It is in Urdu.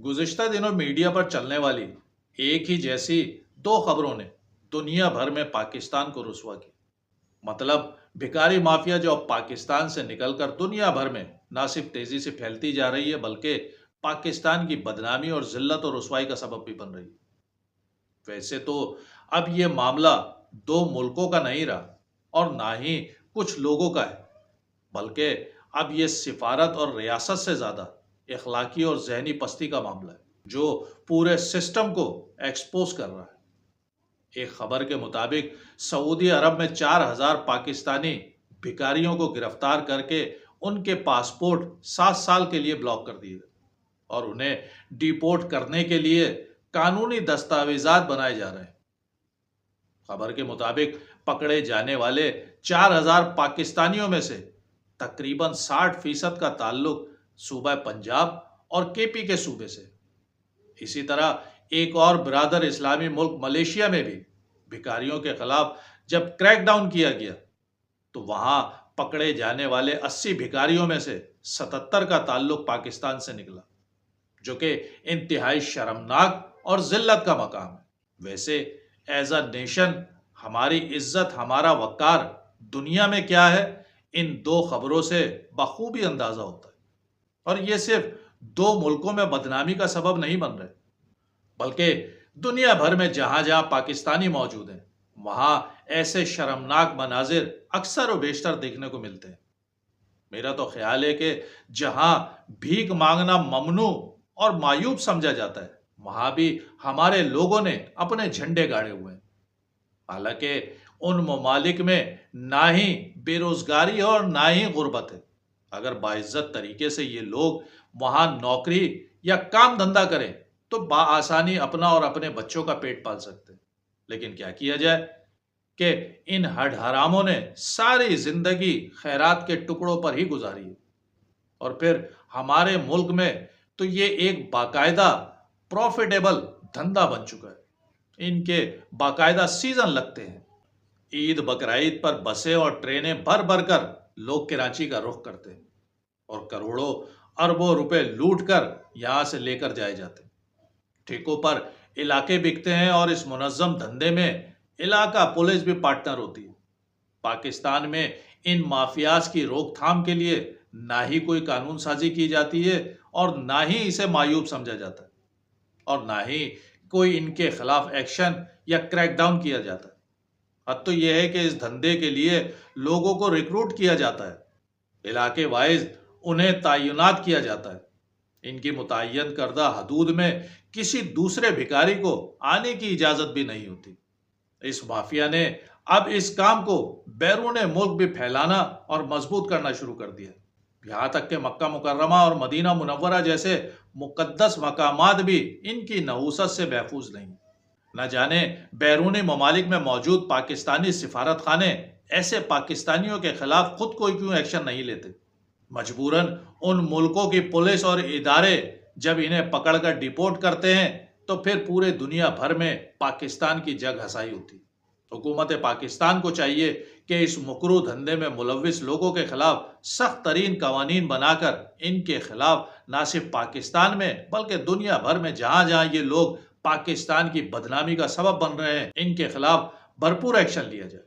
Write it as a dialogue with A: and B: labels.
A: گزشتہ دنوں میڈیا پر چلنے والی ایک ہی جیسی دو خبروں نے دنیا بھر میں پاکستان کو رسوا کیا۔ مطلب بھکاری مافیا جو اب پاکستان سے نکل کر دنیا بھر میں نہ صرف تیزی سے پھیلتی جا رہی ہے بلکہ پاکستان کی بدنامی اور ذلت اور رسوائی کا سبب بھی بن رہی ہے۔ ویسے تو اب یہ معاملہ دو ملکوں کا نہیں رہا اور نہ ہی کچھ لوگوں کا ہے، بلکہ اب یہ سفارت اور ریاست سے زیادہ اخلاقی اور ذہنی پستی کا معاملہ ہے جو پورے سسٹم کو ایکسپوز کر رہا ہے۔ ایک خبر کے مطابق سعودی عرب میں 4,000 پاکستانی بھکاریوں کو گرفتار کر کے ان کے پاسپورٹ 7 سال کے لیے بلاک کر دیے گئے اور انہیں ڈیپورٹ کرنے کے لیے قانونی دستاویزات بنائے جا رہے ہیں۔ خبر کے مطابق پکڑے جانے والے 4,000 پاکستانیوں میں سے تقریباً 60% کا تعلق صوبہ پنجاب اور کے پی کے صوبے سے۔ اسی طرح ایک اور برادر اسلامی ملک ملیشیا میں بھی بھکاریوں کے خلاف جب کریک ڈاؤن کیا گیا تو وہاں پکڑے جانے والے 80 بھکاریوں میں سے 77 کا تعلق پاکستان سے نکلا، جو کہ انتہائی شرمناک اور ذلت کا مقام ہے۔ ویسے ایز اے نیشن ہماری عزت، ہمارا وقار دنیا میں کیا ہے، ان دو خبروں سے بخوبی اندازہ ہوتا ہے۔ اور یہ صرف دو ملکوں میں بدنامی کا سبب نہیں بن رہے، بلکہ دنیا بھر میں جہاں جہاں پاکستانی موجود ہیں وہاں ایسے شرمناک مناظر اکثر و بیشتر دیکھنے کو ملتے ہیں۔ میرا تو خیال ہے کہ جہاں بھیک مانگنا ممنوع اور معیوب سمجھا جاتا ہے وہاں بھی ہمارے لوگوں نے اپنے جھنڈے گاڑے ہوئے ہیں۔ حالانکہ ان ممالک میں نہ ہی بے روزگاری ہے اور نہ ہی غربت ہے۔ اگر باعزت طریقے سے یہ لوگ وہاں نوکری یا کام دھندا کریں تو بآسانی اپنا اور اپنے بچوں کا پیٹ پال سکتے ہیں، لیکن کیا کیا جائے کہ ان ہڈ حراموں نے ساری زندگی خیرات کے ٹکڑوں پر ہی گزاری ہے۔ اور پھر ہمارے ملک میں تو یہ ایک باقاعدہ پروفیٹیبل دھندا بن چکا ہے۔ ان کے باقاعدہ سیزن لگتے ہیں۔ عید بقرعید پر بسیں اور ٹرینیں بھر بھر کر لوگ کراچی کا رخ کرتے ہیں اور کروڑوں اربوں روپے لوٹ کر یہاں سے لے کر جائے جاتے ہیں۔ ٹھیکوں پر علاقے بکتے ہیں اور اس منظم دھندے میں علاقہ پولیس بھی پارٹنر ہوتی ہے۔ پاکستان میں ان مافیاز کی روک تھام کے لیے نہ ہی کوئی قانون سازی کی جاتی ہے اور نہ ہی اسے معیوب سمجھا جاتا ہے اور نہ ہی کوئی ان کے خلاف ایکشن یا کریک ڈاؤن کیا جاتا ہے۔ حد تو یہ ہے کہ اس دھندے کے لیے لوگوں کو ریکروٹ کیا جاتا ہے، علاقے وائز انہیں تعینات کیا جاتا ہے۔ ان کی متعین کردہ حدود میں کسی دوسرے بھکاری کو آنے کی اجازت بھی نہیں ہوتی۔ اس مافیا نے اب اس کام کو بیرون ملک بھی پھیلانا اور مضبوط کرنا شروع کر دیا، یہاں تک کہ مکہ مکرمہ اور مدینہ منورہ جیسے مقدس مقامات بھی ان کی نحوست سے محفوظ نہیں۔ نہ جانے بیرونی ممالک میں موجود پاکستانی سفارت خانے ایسے پاکستانیوں کے خلاف خود کوئی کیوں ایکشن نہیں لیتے۔ مجبوراً ان ملکوں کی پولیس اور ادارے جب انہیں پکڑ کر ڈیپورٹ کرتے ہیں تو پھر پورے دنیا بھر میں پاکستان کی جگ ہسائی ہوتی۔ حکومت پاکستان کو چاہیے کہ اس مکروہ دھندے میں ملوث لوگوں کے خلاف سخت ترین قوانین بنا کر ان کے خلاف نہ صرف پاکستان میں بلکہ دنیا بھر میں جہاں جہاں یہ لوگ پاکستان کی بدنامی کا سبب بن رہے ہیں ان کے خلاف بھرپور ایکشن لیا جائے۔